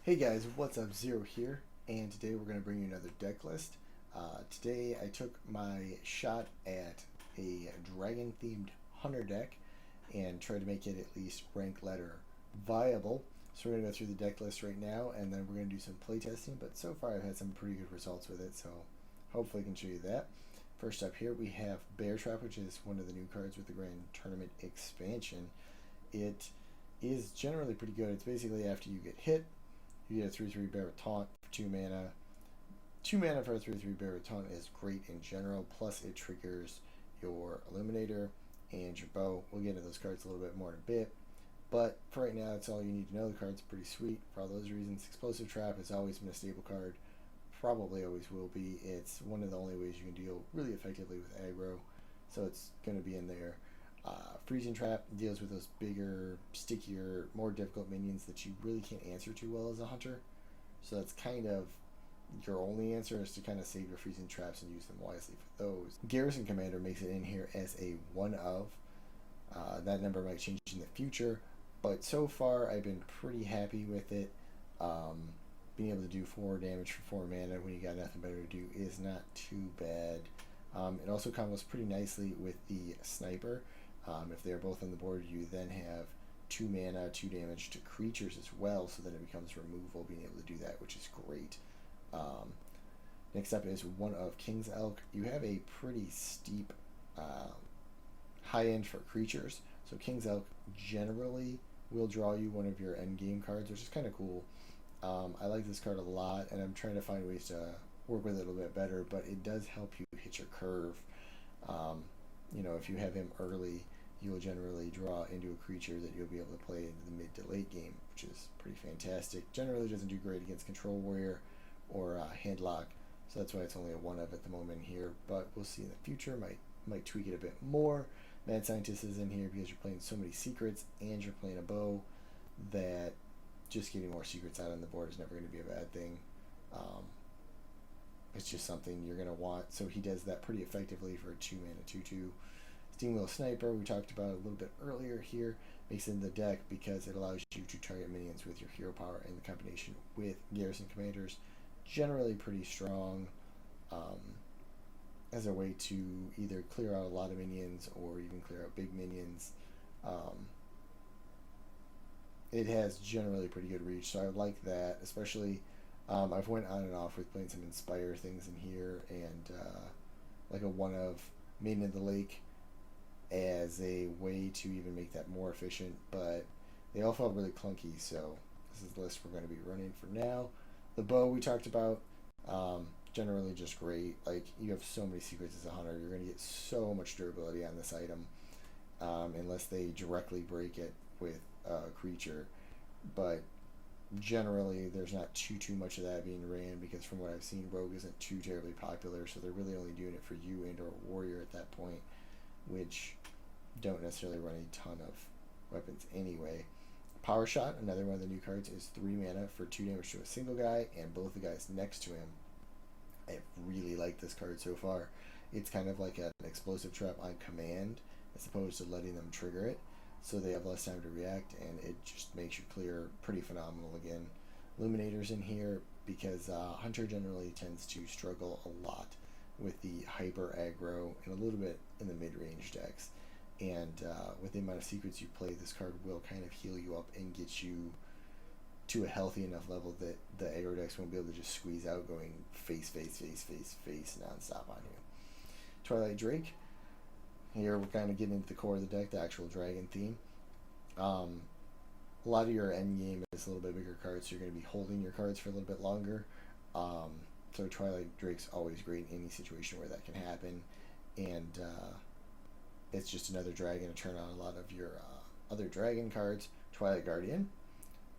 Hey guys, what's up? Zero here, and today we're going to bring you another deck list. Today I took my shot at a dragon themed hunter deck and tried to make it at least rank ladder viable. So we're going to go through the deck list right now and then we're going to do some playtesting, but so far I've had some pretty good results with it, so hopefully I can show you that. First up here we have Bear Trap, which is one of the new cards with the Grand Tournament expansion. It is generally pretty good. It's basically after you get hit, you get a 3/3 bear with taunt for 2 mana. 2 mana for a 3/3 bear with taunt is great in general, plus it triggers your Illuminator and your bow. We'll get into those cards a little bit more in a bit. But for right now, that's all you need to know. The card's pretty sweet for all those reasons. Explosive Trap has always been a stable card. Probably always will be. It's one of the only ways you can deal really effectively with aggro. So it's going to be in there. Freezing Trap deals with those bigger, stickier, more difficult minions that you really can't answer too well as a hunter. So that's kind of your only answer, is to kind of save your freezing traps and use them wisely for those. Garrison Commander makes it in here as a one of. That number might change in the future, but so far I've been pretty happy with it. Being able to do 4 damage for 4 mana when you got nothing better to do is not too bad. It also combos pretty nicely with the Sniper. If they're both on the board, you then have 2 mana, 2 damage to creatures as well, so then it becomes removal, being able to do that, which is great. Next up is one of King's Elk. You have a pretty steep high end for creatures, so King's Elk generally will draw you one of your end game cards, which is kind of cool. I like this card a lot, and I'm trying to find ways to work with it a little bit better, but it does help you hit your curve. If you have him early, you will generally draw into a creature that you'll be able to play into the mid to late game, which is pretty fantastic. Generally doesn't do great against Control Warrior or Handlock, so that's why it's only a one of at the moment here, but we'll see in the future. Might tweak it a bit more. Mad Scientist is in here because you're playing so many secrets and you're playing a bow that just getting more secrets out on the board is never going to be a bad thing. It's just something you're going to want. So he does that pretty effectively for a 2 mana 2/2. Steamwheel Sniper, we talked about a little bit earlier here, makes it in the deck because it allows you to target minions with your hero power, and the combination with Garrison Commanders generally pretty strong as a way to either clear out a lot of minions or even clear out big minions. It has generally pretty good reach, so I like that, especially I've went on and off with playing some Inspire things in here, and like a one of Maiden of the Lake as a way to even make that more efficient, but they all felt really clunky, so this is the list we're going to be running for now. The bow we talked about, generally just great. Like, you have so many secrets as a hunter, you're going to get so much durability on this item, unless they directly break it with a creature, but generally there's not too much of that being ran, because from what I've seen, Rogue isn't too terribly popular, so they're really only doing it for you and or Warrior at that point, which don't necessarily run a ton of weapons anyway. Power Shot, another one of the new cards, is 3 mana for 2 damage to a single guy and both the guys next to him. I really like this card so far. It's kind of like an explosive trap on command, as opposed to letting them trigger it, so they have less time to react, and it just makes you clear pretty phenomenal again. Illuminator's in here because Hunter generally tends to struggle a lot with the hyper aggro and a little bit in the mid-range decks, and with the amount of secrets you play, this card will kind of heal you up and get you to a healthy enough level that the aggro decks won't be able to just squeeze out, going face non-stop on you. Twilight Drake, here we're kind of getting into the core of the deck, the actual dragon theme. A lot of your end game is a little bit bigger cards, so you're going to be holding your cards for a little bit longer. So Twilight Drake's always great in any situation where that can happen, and it's just another dragon to turn on a lot of your other dragon cards. Twilight Guardian,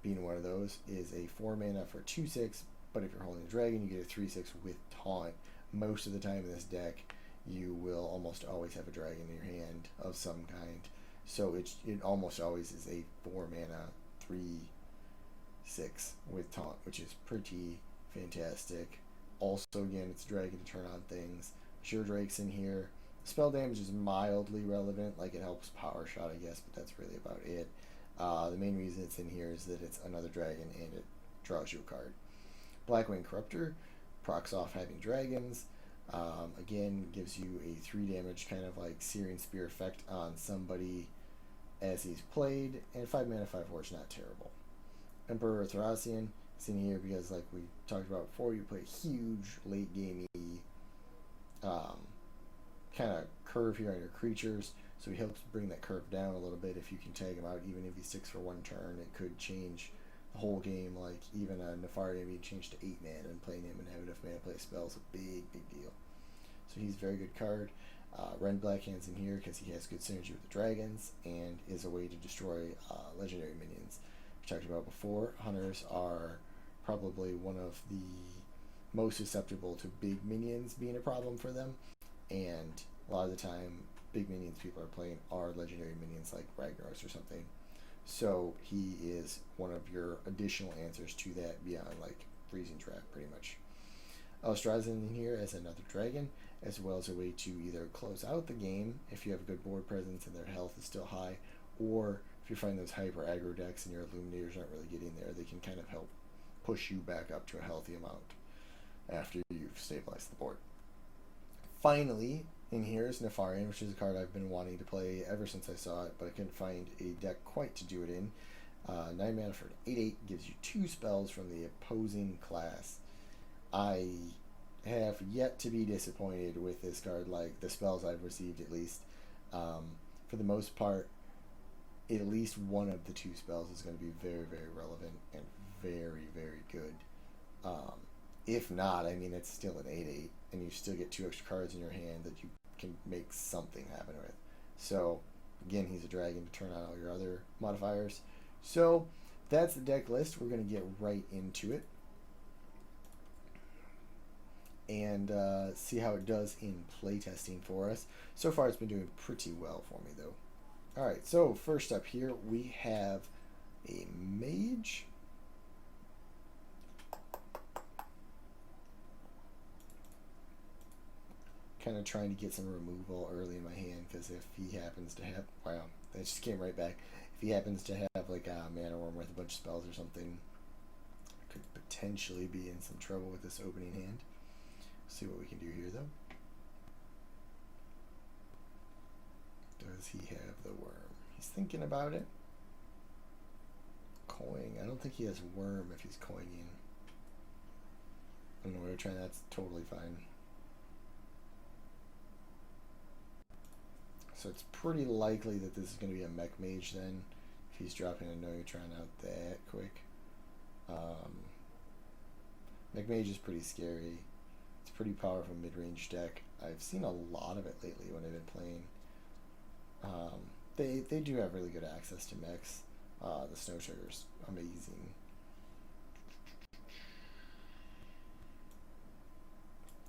being one of those, is a 4 mana for 2/6, but if you're holding a dragon, you get a 3/6 with taunt. Most of the time in this deck, you will almost always have a dragon in your hand of some kind, so it almost always is a 4 mana 3/6 with taunt, which is pretty fantastic. Also, again, it's dragon to turn on things. Sure, Drake's in here. Spell damage is mildly relevant, like it helps Power Shot, I guess, but that's really about it. The main reason it's in here is that it's another dragon, and it draws you a card. Blackwing Corruptor procs off having dragons. Again, gives you a 3 damage kind of like Searing Spear effect on somebody as he's played, and 5 mana, 5/4 is not terrible. Emperor Thracian is in here because, like we talked about before, you play huge late gamey kind of curve here on your creatures, so he helps bring that curve down a little bit. If you can tag him out, even if he sticks for 1 turn, it could change the whole game. Like even a Nefarian being changed to 8 mana, and playing him and having enough mana to play spells a big deal. So he's a very good card. Ren Blackhand's in here because he has good synergy with the dragons and is a way to destroy legendary minions. We talked about before, hunters are probably one of the most susceptible to big minions being a problem for them, and a lot of the time big minions people are playing are legendary minions like Ragnaros or something. So he is one of your additional answers to that beyond like Freezing Trap pretty much. Elstrazin in here as another dragon, as well as a way to either close out the game if you have a good board presence and their health is still high, or if you're finding those hyper aggro decks and your Illuminators aren't really getting there, they can kind of help push you back up to a healthy amount after you've stabilized the board. Finally, in here is Nefarian, which is a card I've been wanting to play ever since I saw it, but I couldn't find a deck quite to do it in. 9 mana for an 8/8 gives you 2 spells from the opposing class. I have yet to be disappointed with this card, like the spells I've received at least. For the most part, at least one of the 2 spells is going to be very relevant and very good. If not, I mean, it's still an 8/8, and you still get 2 extra cards in your hand that you can make something happen with. So, again, he's a dragon to turn on all your other modifiers. So, that's the deck list. We're going to get right into it and see how it does in playtesting for us. So far, it's been doing pretty well for me, though. Alright, so first up here, we have a mage. Kind of trying to get some removal early in my hand, because if he happens to have, wow, that just came right back. If he happens to have like a mana worm with a bunch of spells or something, I could potentially be in some trouble with this opening hand. See what we can do here, though. Does he have the worm? He's thinking about it. Coin. I don't think he has worm if he's coining. I don't know, we're trying. That's totally fine. So it's pretty likely that this is going to be a mech mage then, if he's dropping a Neutron out that quick. Mech mage is pretty scary. It's a pretty powerful mid-range deck. I've seen a lot of it lately when I've been playing. They do have really good access to mechs. The Snow Trigger's amazing.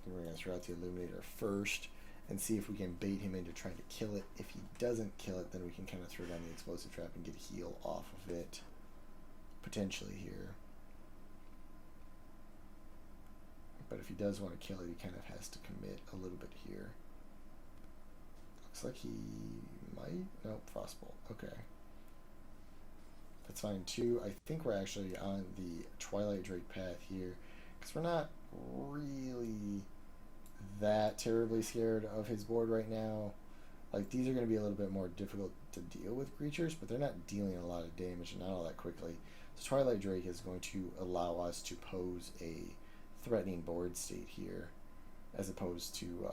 We're going to throw out the Illuminator first and see if we can bait him into trying to kill it. If he doesn't kill it, then we can kind of throw down the Explosive Trap and get a heal off of it, potentially here. But if he does want to kill it, he kind of has to commit a little bit here. Looks like he might. Nope, Frostbolt. Okay. That's fine too. I think we're actually on the Twilight Drake path here, because we're not really that terribly scared of his board right now. Like, these are going to be a little bit more difficult to deal with creatures, but they're not dealing a lot of damage and not all that quickly. So Twilight Drake is going to allow us to pose a threatening board state here, as opposed to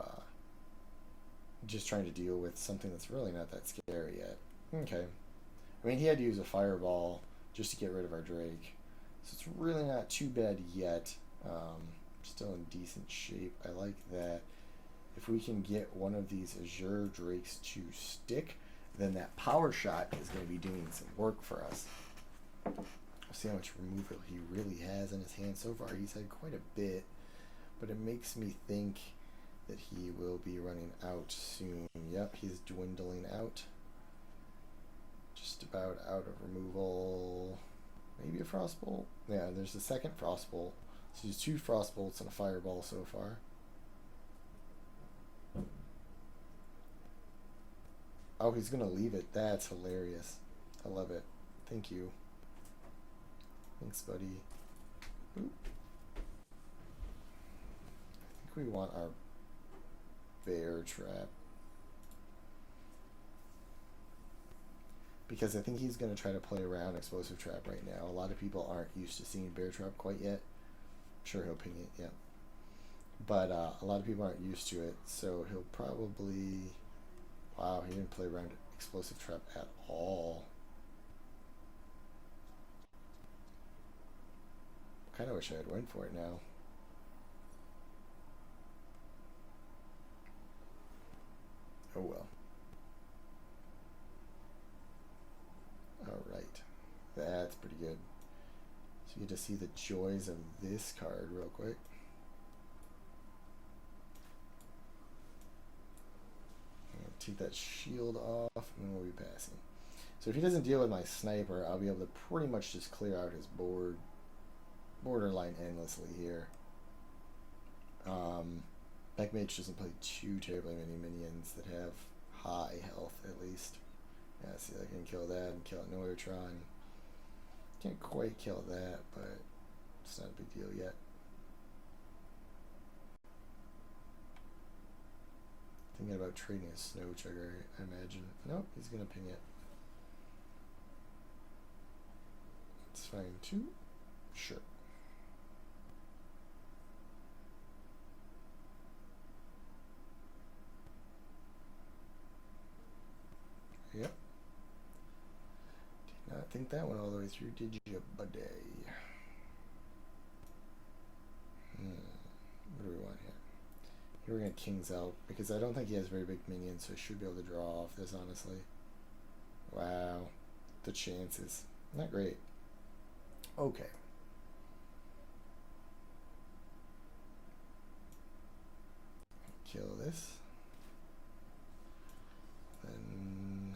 just trying to deal with something that's really not that scary yet. Okay. I mean, he had to use a fireball just to get rid of our Drake, so it's really not too bad yet. Still in decent shape. I like that. If we can get one of these Azure Drakes to stick, then that power shot is going to be doing some work for us. We'll see how much removal he really has in his hand. So far, he's had quite a bit, but it makes me think that he will be running out soon. Yep, he's dwindling out. Just about out of removal. Maybe a Frostbolt? Yeah, there's a second Frostbolt. So there's 2 Frostbolts and a Fireball so far. Oh, he's going to leave it. That's hilarious. I love it. Thank you. Thanks, buddy. we want our bear trap. Because I think he's going to try to play around explosive trap right now. A lot of people aren't used to seeing bear trap quite yet. Sure, he'll ping it, yeah. But a lot of people aren't used to it, so he'll probably... Wow, he didn't play around explosive trap at all. Kind of wish I had went for it now. Oh well. Alright. That's pretty good. So you get to see the joys of this card real quick. Take that shield off, and then we'll be passing. So if he doesn't deal with my sniper, I'll be able to pretty much just clear out his board borderline endlessly here. Black Mage doesn't play too terribly many minions that have high health, at least. Yeah, see, I can kill that and kill a Neutron. Can't quite kill that, but it's not a big deal yet. Thinking about trading a Snow Trigger, I imagine. Nope, he's gonna ping it. It's fine too. Sure. Yep. Did not think that one all the way through, did you, buddy? What do we want here? Here we're going to Kings out, because I don't think he has very big minions, so I should be able to draw off this, honestly. Wow. The chances. Not great. Okay. Kill this. Then...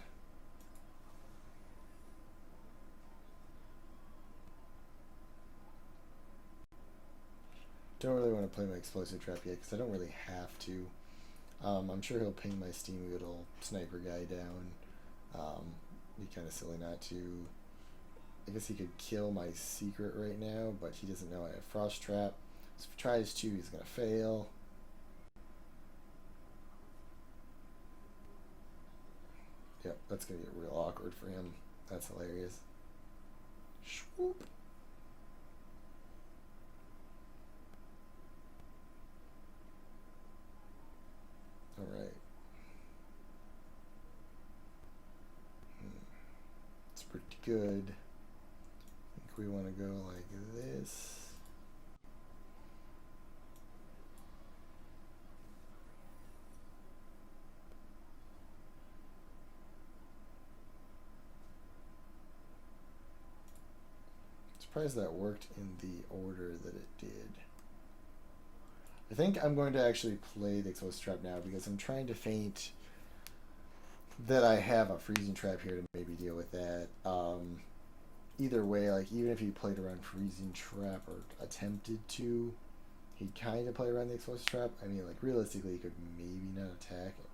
Don't really want to play my explosive trap yet, because I don't really have to. I'm sure he'll ping my steamy little sniper guy down. Be kind of silly not to. I guess he could kill my secret right now, but he doesn't know I have frost trap. So if he tries to, he's gonna fail. Yep, that's gonna get real awkward for him. That's hilarious. Swoop. Alright. It's pretty good. I think we want to go like this. Surprised that worked in the order that it did. I think I'm going to actually play the explosive trap now because I'm trying to feint that I have a freezing trap here to maybe deal with that. Either way, like even if he played around freezing trap or attempted to, he'd kind of play around the explosive trap. I mean, like realistically, he could maybe not attack it,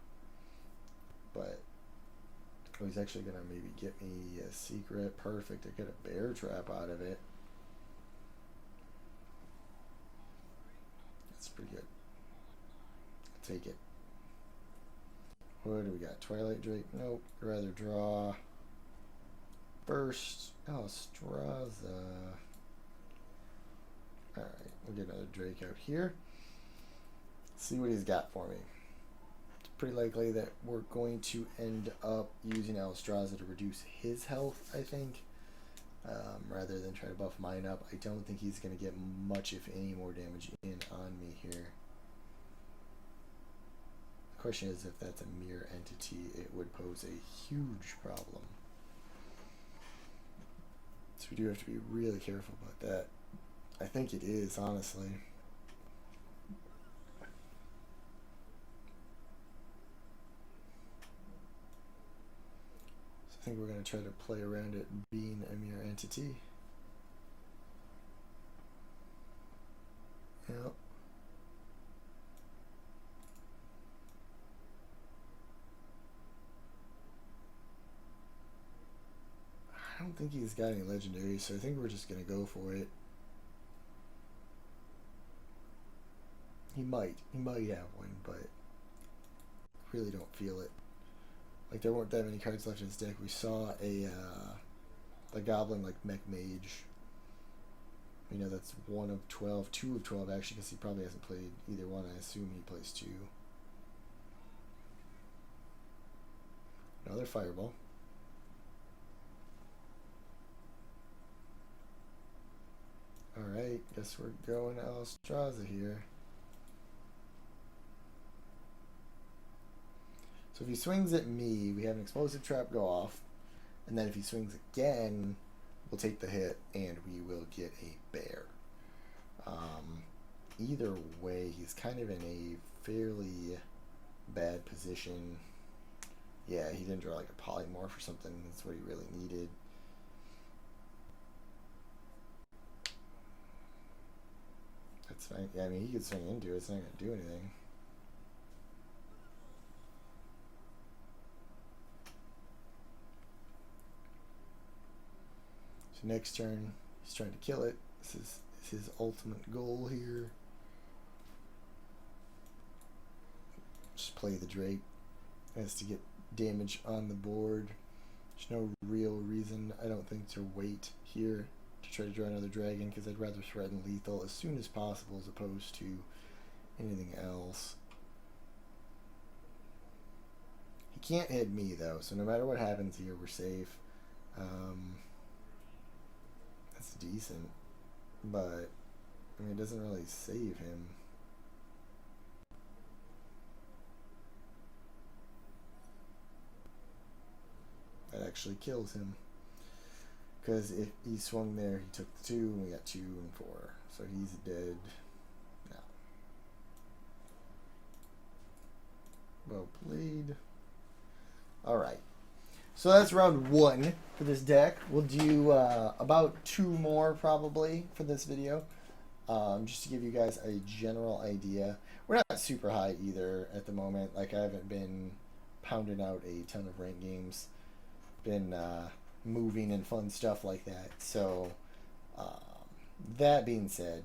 but he's actually gonna maybe get me a secret. Perfect. I get a bear trap out of it. That's pretty good. I'll take it. What do we got? Twilight Drake? Nope. I'd rather draw. Burst. Oh, Straza. Alright, we'll get another Drake out here. See what he's got for me. It's pretty likely that we're going to end up using Alstraza to reduce his health, I think. Rather than try to buff mine up. I don't think he's going to get much, if any, more damage in on me here. The question is, if that's a mirror entity, it would pose a huge problem. So we do have to be really careful about that. I think it is, honestly. So I think we're going to try to play around it being a mirror entity. Yep. I don't think he's got any legendaries, so I think we're just going to go for it. He might have one, but really don't feel it. Like there weren't that many cards left in his deck. We saw a goblin like Mech Mage. You know, that's 1 of 12, 2 of 12 actually, because he probably hasn't played either one. I assume he plays 2. Another Fireball. Alright, guess we're going Alstraza here. So if he swings at me, we have an explosive trap go off. And then if he swings again, we'll take the hit and we will get a bear. Either way, he's kind of in a fairly bad position. Yeah, he didn't draw like a polymorph or something. That's what he really needed. That's fine. Yeah, I mean, he could swing into it. It's not going to do anything. So next turn, he's trying to kill it. This is his ultimate goal here. Just play the Drake. Has to get damage on the board. There's no real reason, I don't think, to wait here to try to draw another dragon, because I'd rather threaten lethal as soon as possible as opposed to anything else. He can't hit me though, so no matter what happens here, we're safe. That's decent, but I mean, it doesn't really save him. That actually kills him, because if he swung there, he took 2 and we got 2 and 4, so he's dead now. Well played. Alright, so that's round 1 for this deck. We'll do about 2 more probably for this video, just to give you guys a general idea. We're not super high either at the moment. Like, I haven't been pounding out a ton of ranked games. Been moving and fun stuff like that. So that being said,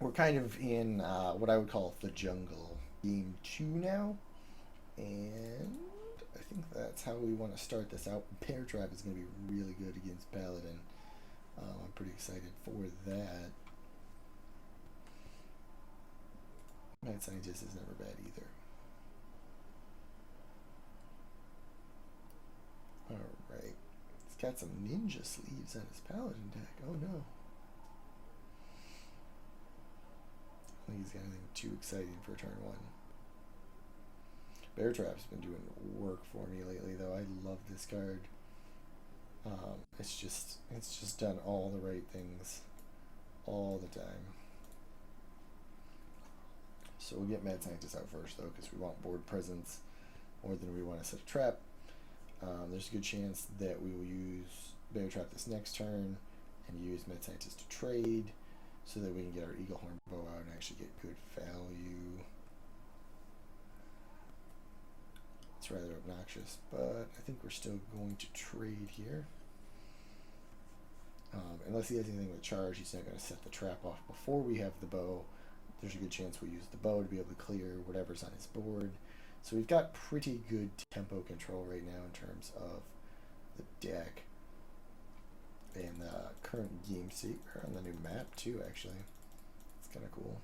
we're kind of in what I would call the jungle. Game 2 now, and I think that's how we want to start this out. Bear Trap is going to be really good against Paladin. I'm pretty excited for that. Mad Scientist is never bad either. Alright. He's got some ninja sleeves on his Paladin deck. Oh no. I don't think he's got anything too exciting for turn 1. Bear Trap's been doing work for me lately though. I love this card. It's just done all the right things all the time. So we'll get Mad Scientist out first though, because we want board presence more than we want to set a trap. There's a good chance that we will use Bear Trap this next turn and use Mad Scientist to trade so that we can get our Eagle Horn Bow out and actually get good value. It's rather obnoxious, but I think we're still going to trade here. Unless he has anything with charge, he's not going to set the trap off before we have the bow. There's a good chance we'll use the bow to be able to clear whatever's on his board. So we've got pretty good tempo control right now in terms of the deck. And the current game state, or on the new map too, actually. It's kind of cool.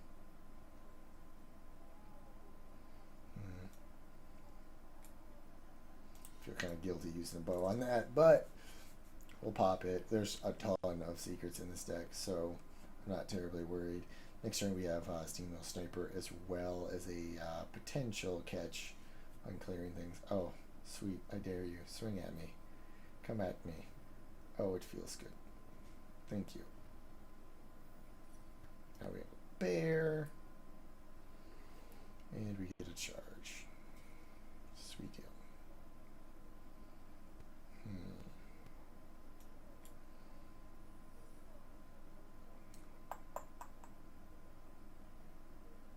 Feel kind of guilty using a bow on that, but we'll pop it. There's a ton of secrets in this deck, so I'm not terribly worried. Next turn we have Steamwheel Sniper, as well as a potential catch on clearing things. Oh, sweet. I dare you. Swing at me. Come at me. Oh, it feels good. Thank you. Now we have a bear. And we get a charge. Sweet deal.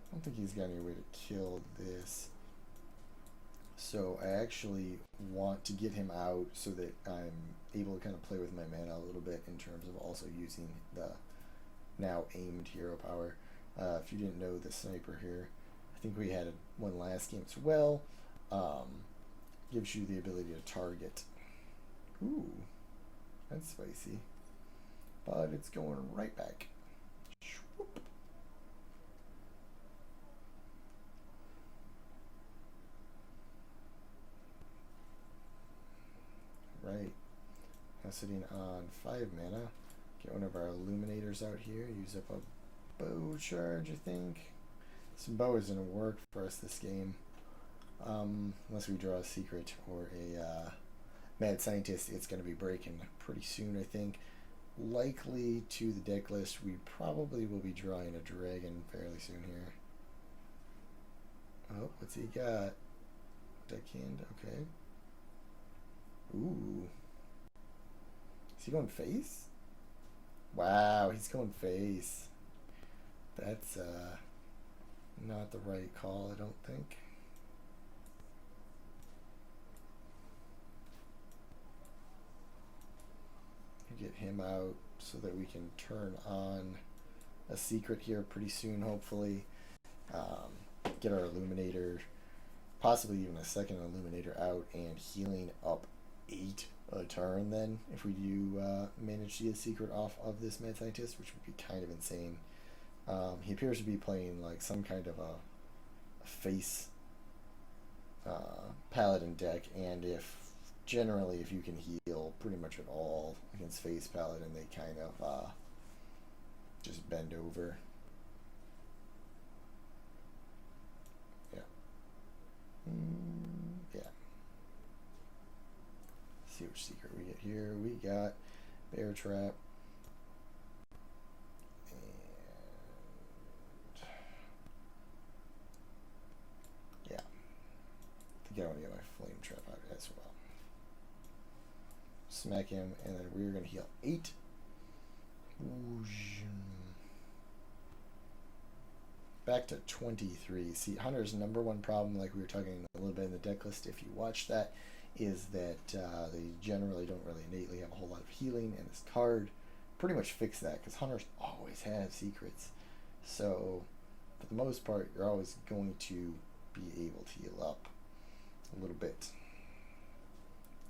I don't think he's got any way to kill this. So I actually want to get him out so that I'm able to kind of play with my mana a little bit in terms of also using the now aimed hero power. If you didn't know the sniper here, I think we had one last game as well. Gives you the ability to target. Ooh, that's spicy. But it's going right back. Shwoop. Right. Now sitting on 5 mana. Get one of our illuminators out here. Use up a bow charge, I think. Some bow isn't going to work for us this game. Unless we draw a secret or a mad scientist, it's going to be breaking pretty soon, I think. Likely to the deck list, we probably will be drawing a dragon fairly soon here. Oh, what's he got? Deckhand, okay. Ooh. Is he going face? Wow, he's going face. That's not the right call, I don't think. Get him out so that we can turn on a secret here pretty soon, hopefully. Get our illuminator, possibly even a second illuminator out, and healing up 8 a turn then if we do manage to get a secret off of this mad scientist, which would be kind of insane. He appears to be playing like some kind of a face paladin deck, and if you can heal pretty much at all against face paladin, they kind of just bend over. Yeah. Yeah. Let's see which secret we get here. We got Bear Trap. And yeah. I think I want to get my Flame Trap out as well. Smack him, and then we're going to heal 8. Back to 23. See, Hunter's number one problem, like we were talking a little bit in the deck list, if you watch that, is that they generally don't really innately have a whole lot of healing, and this card pretty much fixed that, because Hunters always have secrets. So, for the most part, you're always going to be able to heal up a little bit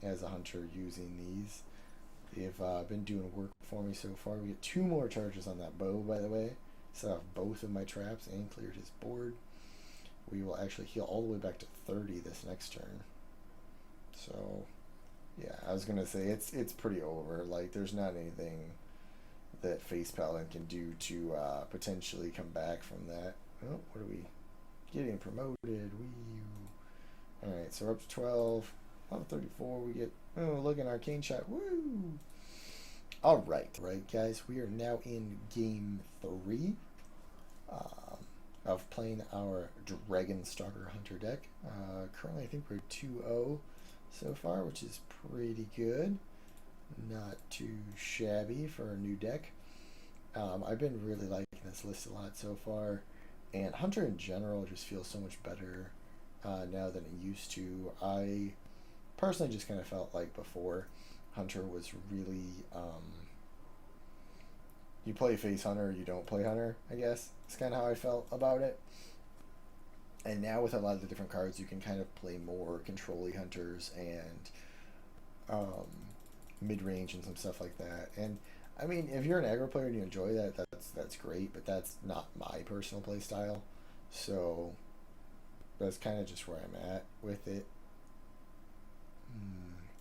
as a hunter using these. They've been doing work for me so far. We get 2 more charges on that bow, by the way. Set off both of my traps and cleared his board. We will actually heal all the way back to 30 this next turn. So, yeah, I was gonna say it's pretty over. Like, there's not anything that Face Paladin can do to potentially come back from that. Oh, what are we getting promoted? Alright, so we're up to 12. Level 34, we get, oh, look, an arcane shot. Woo! Alright, guys, we are now in game 3 of playing our Dragonstalker Hunter deck. Currently, I think we're 2-0 so far, which is pretty good. Not too shabby for a new deck. I've been really liking this list a lot so far, and Hunter in general just feels so much better now than it used to. I personally just kind of felt like before Hunter was really you play face Hunter, you don't play Hunter, I guess. It's kind of how I felt about it. And now with a lot of the different cards, you can kind of play more control-y Hunters and mid-range and some stuff like that. And I mean, if you're an aggro player and you enjoy that, that's great, but that's not my personal play style. So that's kind of just where I'm at with it.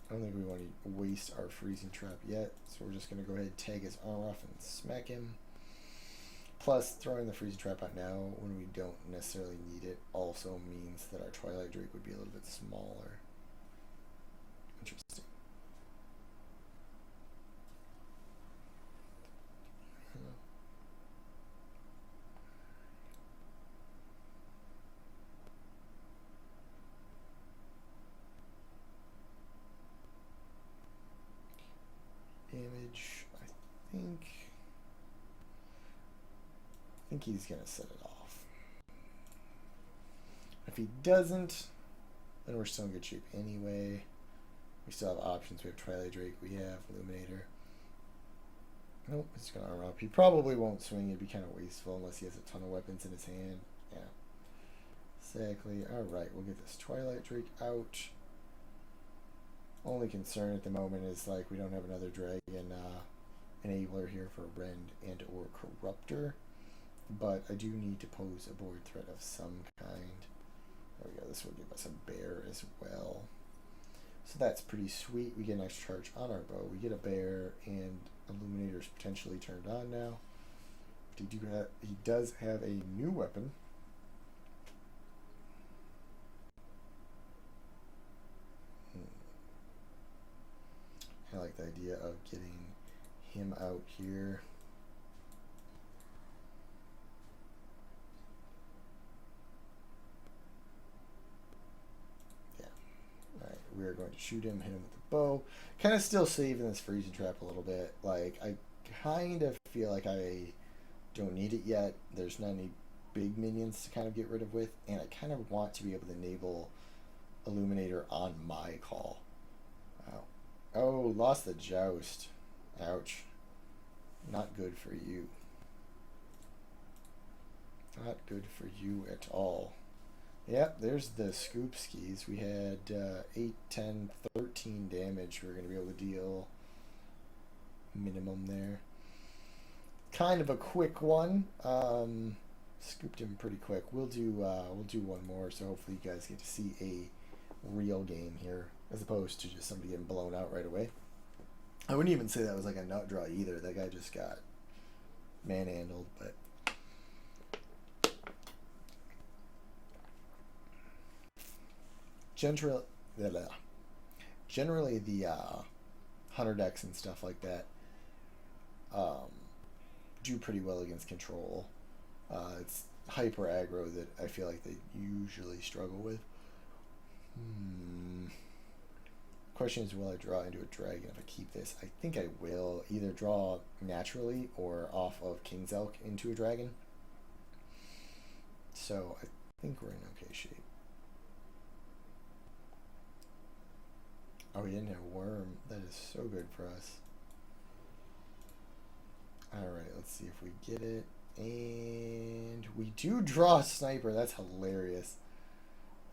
I don't think we want to waste our freezing trap yet, so we're just going to go ahead and tag his armor off and smack him. Plus, throwing the freezing trap out now when we don't necessarily need it also means that our Twilight Drake would be a little bit smaller. Interesting. Damage, I think he's gonna set it off. If he doesn't, then we're still in good shape anyway. We still have options. We have Twilight Drake, we have Illuminator. Nope, he's going to arm up. He probably won't swing. It'd be kind of wasteful unless he has a ton of weapons in his hand. Yeah. Exactly. Alright, we'll get this Twilight Drake out. Only concern at the moment is like we don't have another dragon enabler here for Rend and or Corruptor. But I do need to pose a board threat of some kind. There we go. This will give us a bear as well. So that's pretty sweet. We get an extra charge on our bow. We get a bear, and Illuminator's potentially turned on now. But he does have a new weapon. I like the idea of getting him out here. We are going to shoot him, hit him with the bow. Kind of still saving this freezing trap a little bit. Like, I kind of feel like I don't need it yet. There's not any big minions to kind of get rid of with. And I kind of want to be able to enable Illuminator on my call. Wow. Oh, lost the joust. Ouch. Not good for you. Not good for you at all. Yep, there's the scoop skis. We had 8, 10, 13 damage we're going to be able to deal minimum there. Kind of a quick one. Scooped him pretty quick. We'll do one more, so hopefully you guys get to see a real game here as opposed to just somebody getting blown out right away. I wouldn't even say that was like a nut draw either. That guy just got manhandled, but generally the hunter decks and stuff like that do pretty well against control. It's hyper aggro that I feel like they usually struggle with. Question is, will I draw into a dragon if I keep this? I think I will either draw naturally or off of King's Elk into a dragon. So I think we're in okay shape. Oh, we didn't have Worm. That is so good for us. Alright, let's see if we get it. And we do draw a Sniper. That's hilarious.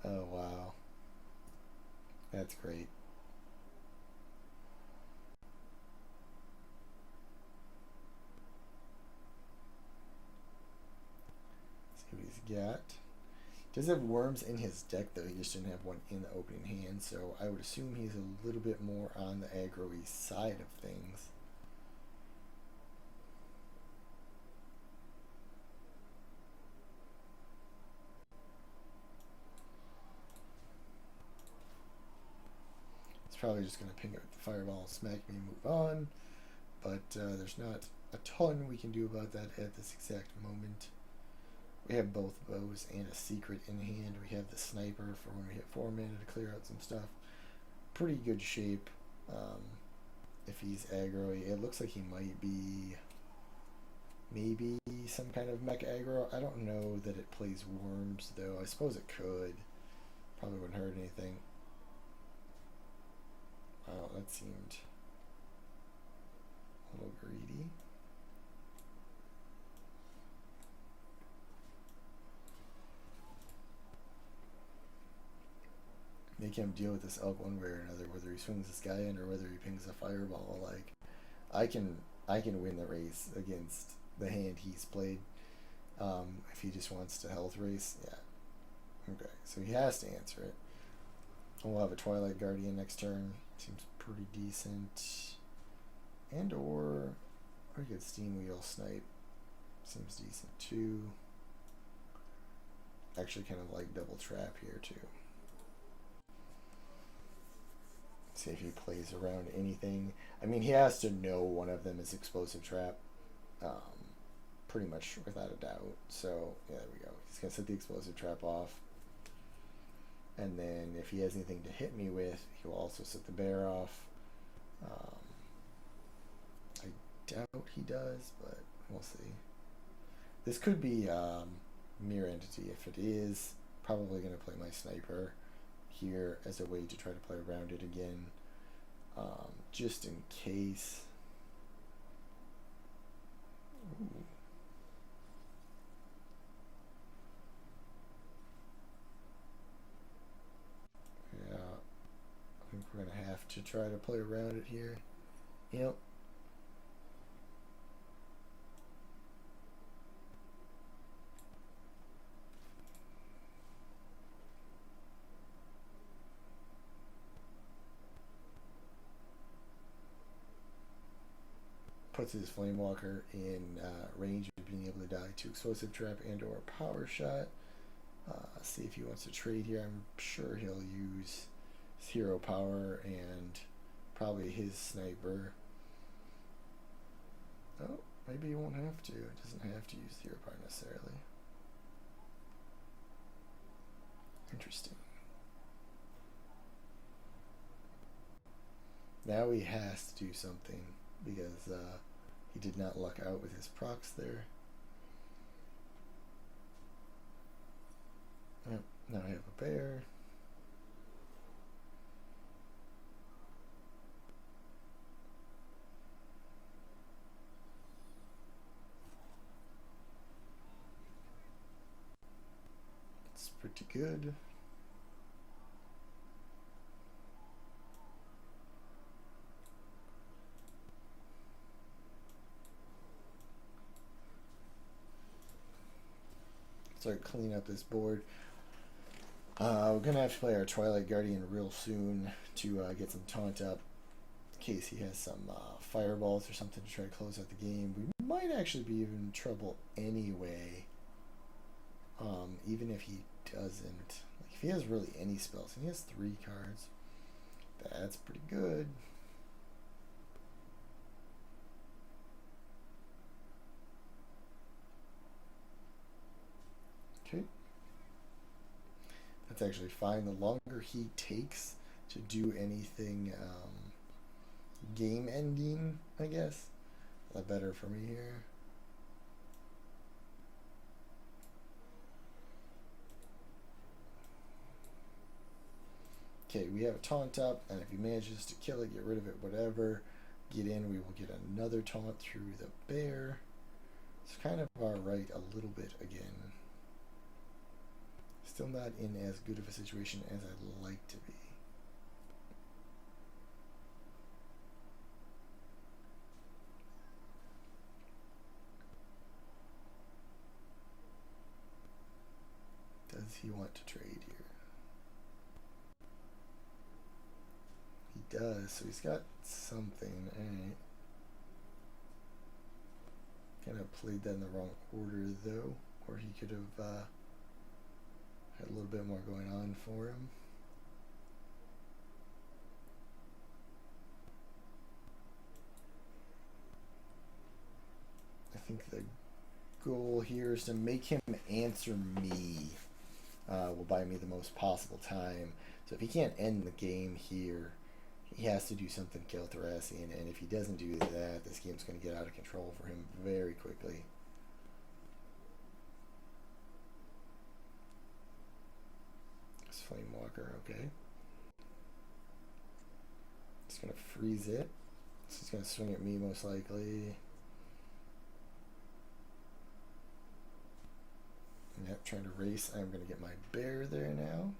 Oh, wow. That's great. Let's see what he's got. Does have worms in his deck, though. He just didn't have one in the opening hand, so I would assume he's a little bit more on the aggro-y side of things. It's probably just going to ping it with the fireball, smack me, and move on. But there's not a ton we can do about that at this exact moment. We have both bows and a secret in hand. We have the sniper for when we hit 4 mana to clear out some stuff. Pretty good shape. If he's aggro, it looks like he might be maybe some kind of mech aggro. I don't know that it plays worms, though. I suppose it could. Probably wouldn't hurt anything. Wow, that seemed a little greedy. Make him deal with this elk one way or another, whether he swings this guy in or whether he pings a fireball. Like, I can win the race against the hand he's played. If he just wants to health race, yeah. Okay, so he has to answer it. We'll have a Twilight Guardian next turn. Seems pretty decent. And or we could Steam Wheel Snipe. Seems decent too. Actually kind of like Double Trap here too. See if he plays around anything. I mean, he has to know one of them is Explosive Trap. Pretty much without a doubt. So, yeah, there we go. He's going to set the Explosive Trap off. And then if he has anything to hit me with, he will also set the bear off. I doubt he does, but we'll see. This could be Mirror Entity. If it is, probably going to play my Sniper here as a way to try to play around it again, just in case. Ooh. Yeah, I think we're gonna have to try to play around it here. Yep. Puts his Flamewalker in range of being able to die to Explosive Trap and or Power Shot. See if he wants to trade here. I'm sure he'll use his Hero Power and probably his Sniper. Oh, maybe he won't have to. It doesn't have to use Hero Power necessarily. Interesting. Now he has to do something because he did not luck out with his procs there. Yep, now I have a bear. It's pretty good. Start cleaning up this board. We're gonna have to play our Twilight Guardian real soon to get some taunt up in case he has some fireballs or something to try to close out the game. We might actually be in trouble anyway, even if he doesn't. Like if he has really any spells, and he has 3 cards, that's pretty good. Okay. That's actually fine. The longer he takes to do anything game ending, I guess, the better for me here. Okay, we have a taunt up, and if he manages to kill it, get rid of it, whatever, get in, we will get another taunt through the bear. It's kind of our right a little bit again. Still not in as good of a situation as I'd like to be. Does he want to trade here? He does, so he's got something. Alright. Kind of played that in the wrong order though, or he could have had a little bit more going on for him. I think the goal here is to make him answer me. Will buy me the most possible time. So if he can't end the game here, he has to do something to kill Thracian, and if he doesn't do that, this game's going to get out of control for him very quickly. It's Flamewalker, okay. It's going to freeze it. So it's going to swing at me most likely. Yep, trying to race. I'm going to get my bear there now.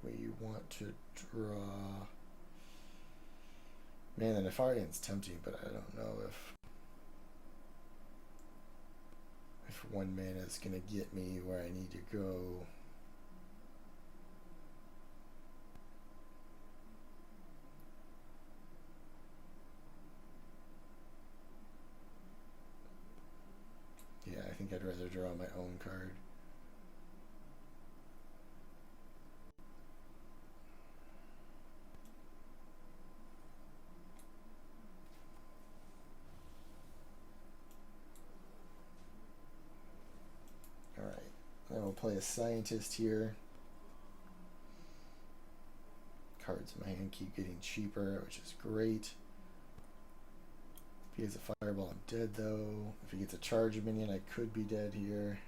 We want to draw... Man, the Nefarian's tempting, but I don't know if 1 mana is going to get me where I need to go. Yeah, I think I'd rather draw my own card. Then we'll play a Scientist here. cards in my hand keep getting cheaper, which is great. If he has a fireball, I'm dead though. If he gets a charge minion, I could be dead here.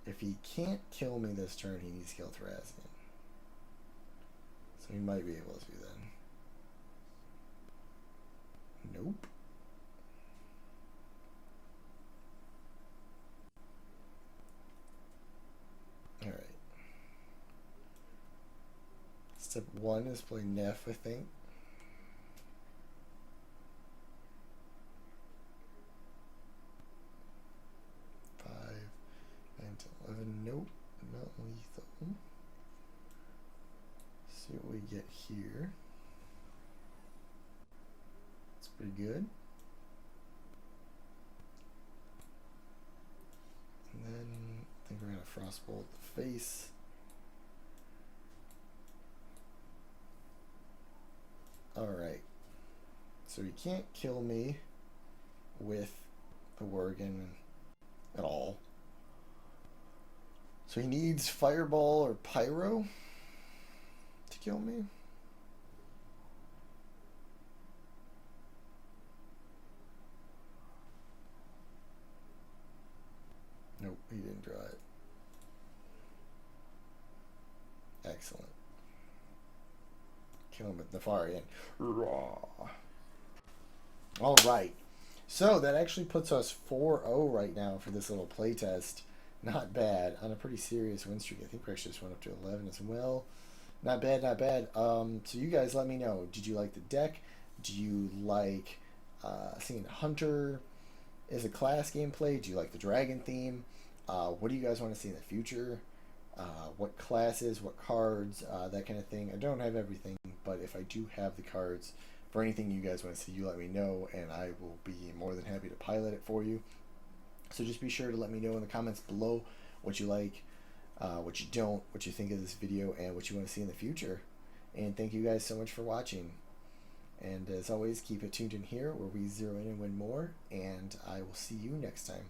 If he can't kill me this turn, he needs to kill Thrazian. So he might be able to do that. Nope. Alright. Step 1 is play Neff, I think. Nope, not lethal. See what we get here. It's pretty good. And then I think we're gonna frostbolt the face. Alright. So he can't kill me with the Worgen at all. So he needs Fireball or Pyro to kill me. Nope, he didn't draw it. Excellent. Kill him with Nefarian. Raw. Alright. So that actually puts us 4-0 right now for this little playtest. Not bad. On a pretty serious win streak. I think we actually just went up to 11 as well. Not bad, not bad. So you guys let me know. Did you like the deck? Do you like seeing Hunter as a class gameplay? Do you like the dragon theme? What do you guys want to see in the future? What classes, what cards, that kind of thing. I don't have everything, but if I do have the cards for anything you guys want to see, you let me know, and I will be more than happy to pilot it for you. So just be sure to let me know in the comments below what you like, what you don't, what you think of this video, and what you want to see in the future. And thank you guys so much for watching. And as always, keep it tuned in here where we zero in and win more, and I will see you next time.